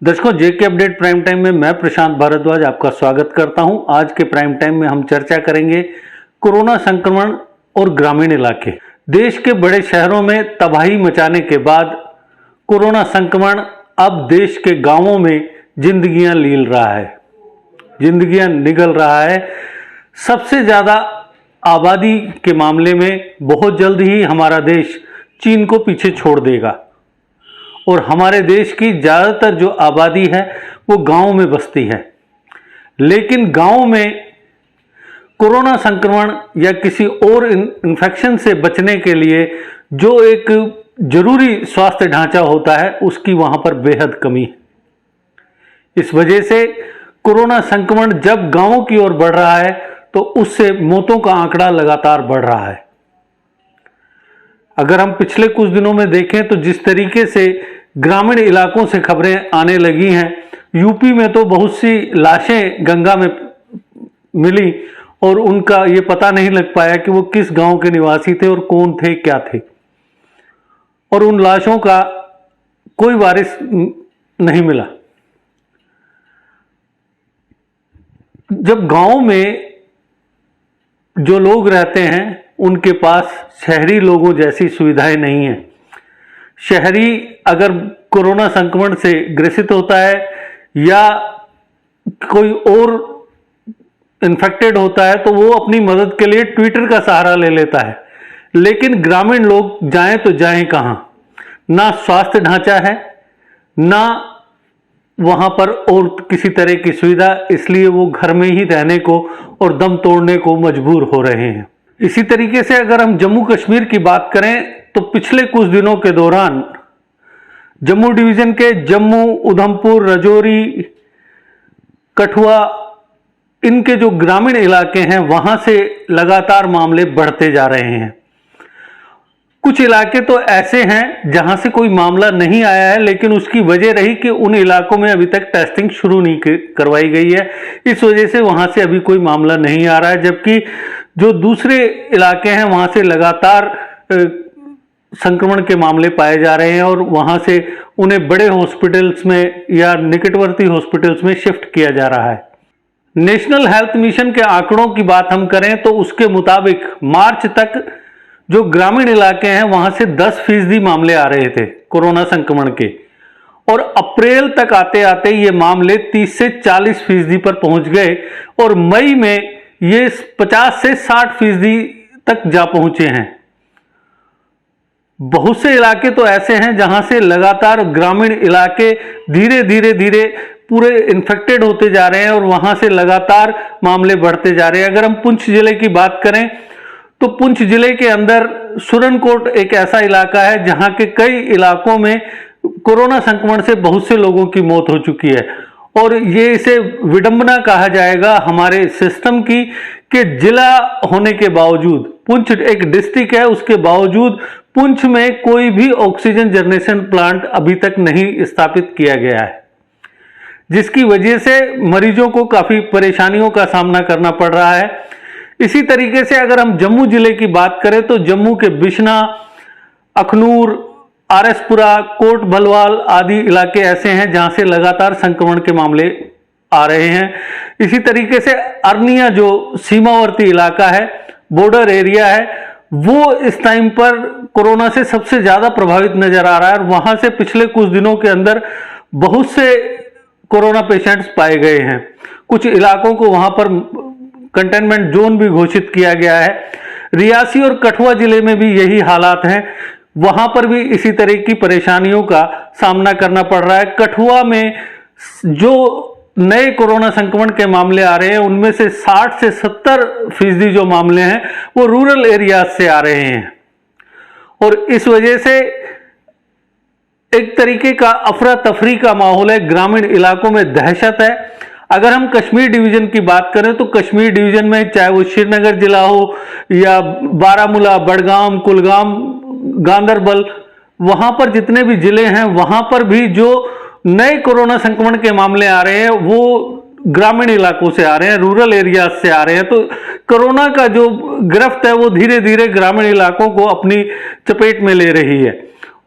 दर्शकों, जेके update prime time में मैं प्रशांत भारद्वाज आपका स्वागत करता हूं। आज के प्राइम टाइम में हम चर्चा करेंगे कोरोना संक्रमण और ग्रामीण इलाके। देश के बड़े शहरों में तबाही मचाने के बाद कोरोना संक्रमण अब देश के गांवों में जिंदगियां लील रहा है, जिंदगियां निगल रहा है। सबसे ज़्यादा आबादी के मामले में बहुत जल्द ही हमारा देश चीन को पीछे छोड़ देगा और हमारे देश की ज़्यादातर जो आबादी है वो गांव में बसती है। लेकिन गांव में कोरोना संक्रमण या किसी और इन्फेक्शन से बचने के लिए जो एक जरूरी स्वास्थ्य ढांचा होता है उसकी वहां पर बेहद कमी है। इस वजह से कोरोना संक्रमण जब गांवों की ओर बढ़ रहा है तो उससे मौतों का आंकड़ा लगातार बढ़ रहा है। अगर हम पिछले कुछ दिनों में देखें तो जिस तरीके से ग्रामीण इलाकों से खबरें आने लगी हैं, यूपी में तो बहुत सी लाशें गंगा में मिली और उनका ये पता नहीं लग पाया कि वो किस गांव के निवासी थे और कौन थे, क्या थे, और उन लाशों का कोई वारिस नहीं मिला। जब गांव में जो लोग रहते हैं उनके पास शहरी लोगों जैसी सुविधाएं नहीं है। शहरी अगर कोरोना संक्रमण से ग्रसित होता है या कोई और इन्फेक्टेड होता है तो वो अपनी मदद के लिए ट्विटर का सहारा ले लेता है। लेकिन ग्रामीण लोग जाएं तो जाएं कहां? ना स्वास्थ्य ढांचा है, ना वहां पर और किसी तरह की सुविधा, इसलिए वो घर में ही रहने को और दम तोड़ने को मजबूर हो रहे हैं। इसी तरीके से अगर हम जम्मू कश्मीर की बात करें तो पिछले कुछ दिनों के दौरान जम्मू डिवीजन के जम्मू, उधमपुर, राजौरी, कठुआ, इनके जो ग्रामीण इलाके हैं वहां से लगातार मामले बढ़ते जा रहे हैं। कुछ इलाके तो ऐसे हैं जहां से कोई मामला नहीं आया है, लेकिन उसकी वजह रही कि उन इलाकों में अभी तक टेस्टिंग शुरू नहीं करवाई गई है। इस वजह से वहां से अभी कोई मामला नहीं आ रहा है, जबकि जो दूसरे इलाके हैं वहां से लगातार संक्रमण के मामले पाए जा रहे हैं और वहां से उन्हें बड़े हॉस्पिटल्स में या निकटवर्ती हॉस्पिटल्स में शिफ्ट किया जा रहा है। नेशनल हेल्थ मिशन के आंकड़ों की बात हम करें तो उसके मुताबिक मार्च तक जो ग्रामीण इलाके हैं वहां से 10% मामले आ रहे थे कोरोना संक्रमण के, और अप्रैल तक आते आते ये मामले 30 से 40% पर पहुंच गए और मई में ये 50 से 60% तक जा पहुंचे हैं। बहुत से इलाके तो ऐसे हैं जहां से लगातार ग्रामीण इलाके धीरे धीरे पूरे इन्फेक्टेड होते जा रहे हैं और वहां से लगातार मामले बढ़ते जा रहे हैं। अगर हम पुंछ जिले की बात करें तो पुंछ जिले के अंदर सुरनकोट एक ऐसा इलाका है जहां के कई इलाकों में कोरोना संक्रमण से बहुत से लोगों की मौत हो चुकी है और ये इसे विडंबना कहा जाएगा हमारे सिस्टम की कि जिला होने के बावजूद, पुंछ एक डिस्ट्रिक्ट है, उसके बावजूद पुंछ में कोई भी ऑक्सीजन जनरेशन प्लांट अभी तक नहीं स्थापित किया गया है, जिसकी वजह से मरीजों को काफी परेशानियों का सामना करना पड़ रहा है। इसी तरीके से अगर हम जम्मू जिले की बात करें तो जम्मू के बिश्ना, अखनूर, आरएसपुरा, कोट भलवाल आदि इलाके ऐसे हैं जहां से लगातार संक्रमण के मामले आ रहे हैं। इसी तरीके से अरनिया जो सीमावर्ती इलाका है, बॉर्डर एरिया है, वो इस टाइम पर कोरोना से सबसे ज्यादा प्रभावित नजर आ रहा है और वहां से पिछले कुछ दिनों के अंदर बहुत से कोरोना पेशेंट्स पाए गए हैं। कुछ इलाकों को वहां पर कंटेनमेंट जोन भी घोषित किया गया है। रियासी और कठुआ जिले में भी यही हालात हैं, वहां पर भी इसी तरह की परेशानियों का सामना करना पड़ रहा है। कठुआ में जो नए कोरोना संक्रमण के मामले आ रहे हैं उनमें से 60 से 70% जो मामले हैं वो रूरल एरिया से आ रहे हैं और इस वजह से एक तरीके का अफरा तफरी का माहौल है। ग्रामीण इलाकों में दहशत है। अगर हम कश्मीर डिवीजन की बात करें तो कश्मीर डिवीजन में चाहे वो श्रीनगर जिला हो या बारामूला, बडगाम, कुलगाम, गांदरबल, वहां पर जितने भी जिले हैं वहां पर भी जो नए कोरोना संक्रमण के मामले आ रहे हैं वो ग्रामीण इलाकों से आ रहे हैं, रूरल एरिया से आ रहे हैं। तो कोरोना का जो गिरफ्त है वो धीरे धीरे ग्रामीण इलाकों को अपनी चपेट में ले रही है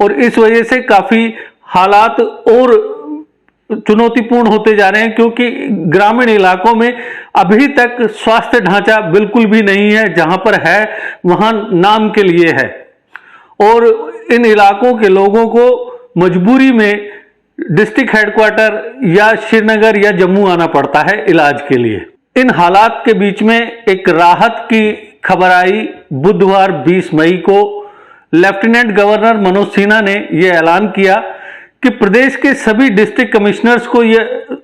और इस वजह से काफी हालात और चुनौतीपूर्ण होते जा रहे हैं, क्योंकि ग्रामीण इलाकों में अभी तक स्वास्थ्य ढांचा बिल्कुल भी नहीं है। जहां पर है वहां नाम के लिए है, और इन इलाकों के लोगों को मजबूरी में डिस्ट्रिक्ट हेडक्वार्टर या श्रीनगर या जम्मू आना पड़ता है इलाज के लिए। इन हालात के बीच में एक राहत की खबर आई। बुधवार 20 मई को लेफ्टिनेंट गवर्नर मनोज सिन्हा ने यह ऐलान किया कि प्रदेश के सभी डिस्ट्रिक्ट कमिश्नर्स को यह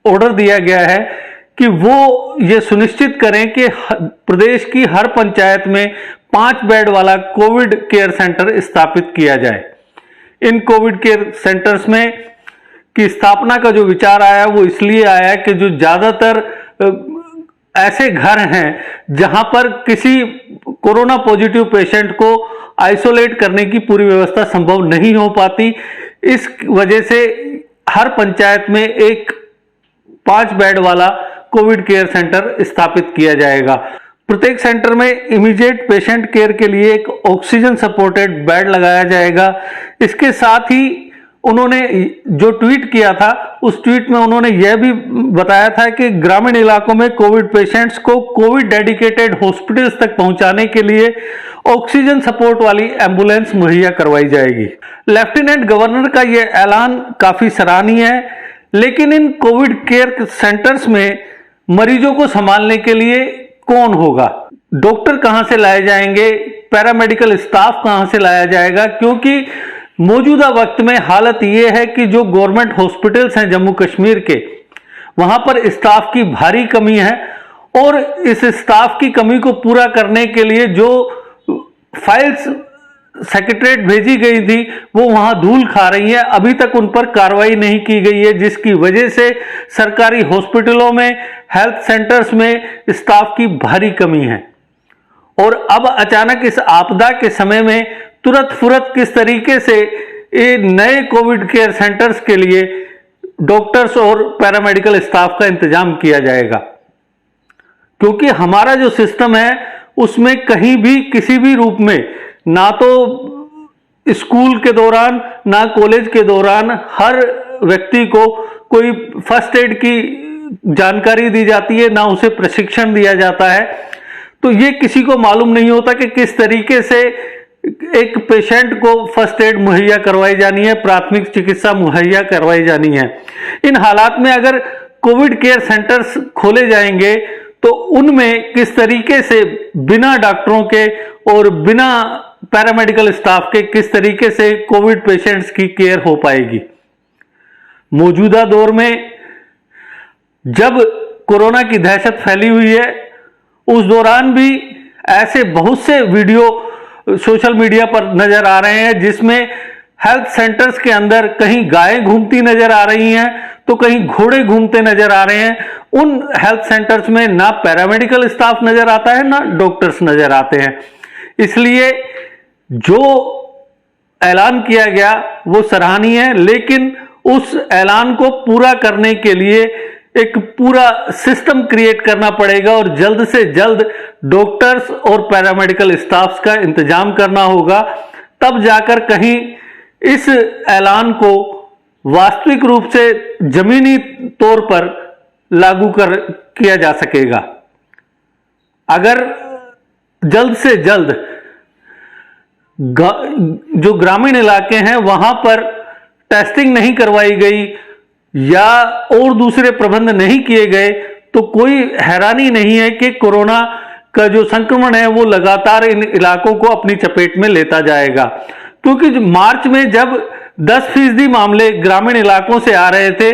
ऑर्डर दिया गया है कि वो ये सुनिश्चित करें कि प्रदेश की हर पंचायत में 5 बेड वाला कोविड केयर सेंटर स्थापित किया जाए। इन कोविड केयर सेंटर्स में की स्थापना का जो विचार आया वो इसलिए आया कि जो ज्यादातर ऐसे घर हैं जहां पर किसी कोरोना पॉजिटिव पेशेंट को आइसोलेट करने की पूरी व्यवस्था संभव नहीं हो पाती, इस वजह से हर पंचायत में एक 5 बेड वाला कोविड केयर सेंटर स्थापित किया जाएगा। प्रत्येक सेंटर में इमीडिएट पेशेंट केयर के लिए एक ऑक्सीजन सपोर्टेड बेड लगाया जाएगा। इसके साथ ही उन्होंने जो ट्वीट किया था उस ट्वीट में उन्होंने यह भी बताया था कि ग्रामीण इलाकों में कोविड पेशेंट्स को कोविड डेडिकेटेड हॉस्पिटल्स तक पहुंचाने के लिए ऑक्सीजन सपोर्ट वाली एम्बुलेंस मुहैया करवाई जाएगी। लेफ्टिनेंट गवर्नर का यह ऐलान काफी सराहनीय है, लेकिन इन कोविड केयर सेंटर्स में मरीजों को संभालने के लिए कौन होगा? डॉक्टर कहां से लाए जाएंगे? पैरामेडिकल स्टाफ कहां से लाया जाएगा? क्योंकि मौजूदा वक्त में हालत यह है कि जो गवर्नमेंट हॉस्पिटल्स हैं जम्मू कश्मीर के, वहां पर स्टाफ की भारी कमी है, और इस स्टाफ की कमी को पूरा करने के लिए जो फाइल्स सेक्रेटरीट भेजी गई थी वो वहां धूल खा रही है। अभी तक उन पर कार्रवाई नहीं की गई है, जिसकी वजह से सरकारी हॉस्पिटलों में, हेल्थ सेंटर्स में स्टाफ की भारी कमी है। और अब अचानक इस आपदा के समय में तुरंत फुरत किस तरीके से ये नए कोविड केयर सेंटर्स के लिए डॉक्टर्स और पैरामेडिकल स्टाफ का इंतजाम किया जाएगा? क्योंकि हमारा जो सिस्टम है उसमें कहीं भी किसी भी रूप में, ना तो स्कूल के दौरान ना कॉलेज के दौरान, हर व्यक्ति को कोई फर्स्ट एड की जानकारी दी जाती है, ना उसे प्रशिक्षण दिया जाता है। तो ये किसी को मालूम नहीं होता कि किस तरीके से एक पेशेंट को फर्स्ट एड मुहैया करवाई जानी है, प्राथमिक चिकित्सा मुहैया करवाई जानी है। इन हालात में अगर कोविड केयर सेंटर्स खोले जाएंगे तो उनमें किस तरीके से बिना डॉक्टरों के और बिना पैरामेडिकल स्टाफ के किस तरीके से कोविड पेशेंट्स की केयर हो पाएगी? मौजूदा दौर में जब कोरोना की दहशत फैली हुई है, उस दौरान भी ऐसे बहुत से वीडियो सोशल मीडिया पर नजर आ रहे हैं जिसमें हेल्थ सेंटर्स के अंदर कहीं गायें घूमती नजर आ रही हैं तो कहीं घोड़े घूमते नजर आ रहे हैं। उन हेल्थ सेंटर्स में ना पैरामेडिकल स्टाफ नजर आता है ना डॉक्टर्स नजर आते हैं। इसलिए जो ऐलान किया गया वो सराहनीय है, लेकिन उस ऐलान को पूरा करने के लिए एक पूरा सिस्टम क्रिएट करना पड़ेगा और जल्द से जल्द डॉक्टर्स और पैरामेडिकल स्टाफ्स का इंतजाम करना होगा। तब जाकर कहीं इस ऐलान को वास्तविक रूप से जमीनी तौर पर लागू किया जा सकेगा। अगर जल्द से जल्द जो ग्रामीण इलाके हैं वहां पर टेस्टिंग नहीं करवाई गई या और दूसरे प्रबंध नहीं किए गए तो कोई हैरानी नहीं है कि कोरोना का जो संक्रमण है वो लगातार इन इलाकों को अपनी चपेट में लेता जाएगा। क्योंकि मार्च में जब 10% मामले ग्रामीण इलाकों से आ रहे थे,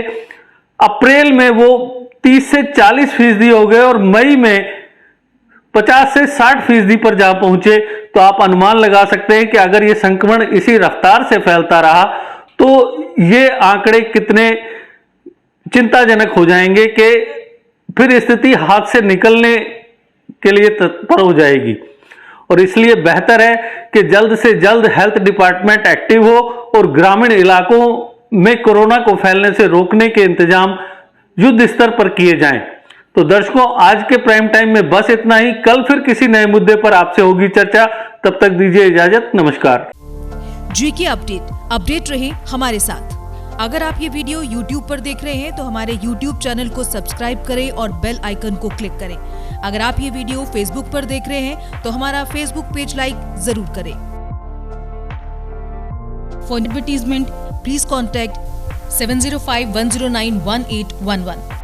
अप्रैल में वो 30 से 40% हो गए और मई में 50 से 60% पर जा पहुंचे। तो आप अनुमान लगा सकते हैं कि अगर ये संक्रमण इसी रफ्तार से फैलता रहा तो ये आंकड़े कितने चिंताजनक हो जाएंगे कि फिर स्थिति हाथ से निकलने के लिए तत्पर हो जाएगी। और इसलिए बेहतर है कि जल्द से जल्द हेल्थ डिपार्टमेंट एक्टिव हो और ग्रामीण इलाकों में कोरोना को फैलने से रोकने के इंतजाम युद्ध स्तर पर किए जाएं। तो दर्शकों, आज के प्राइम टाइम में बस इतना ही। कल फिर किसी नए मुद्दे पर आपसे होगी चर्चा। तब तक दीजिए इजाजत। नमस्कार। GK अपडेट रहे हमारे साथ। अगर आप ये वीडियो YouTube पर देख रहे हैं तो हमारे YouTube चैनल को सब्सक्राइब करें और बेल आइकन को क्लिक करें। अगर आप ये वीडियो Facebook पर देख रहे हैं तो हमारा Facebook पेज लाइक जरूर करें। For advertisement please contact 705-109-1811।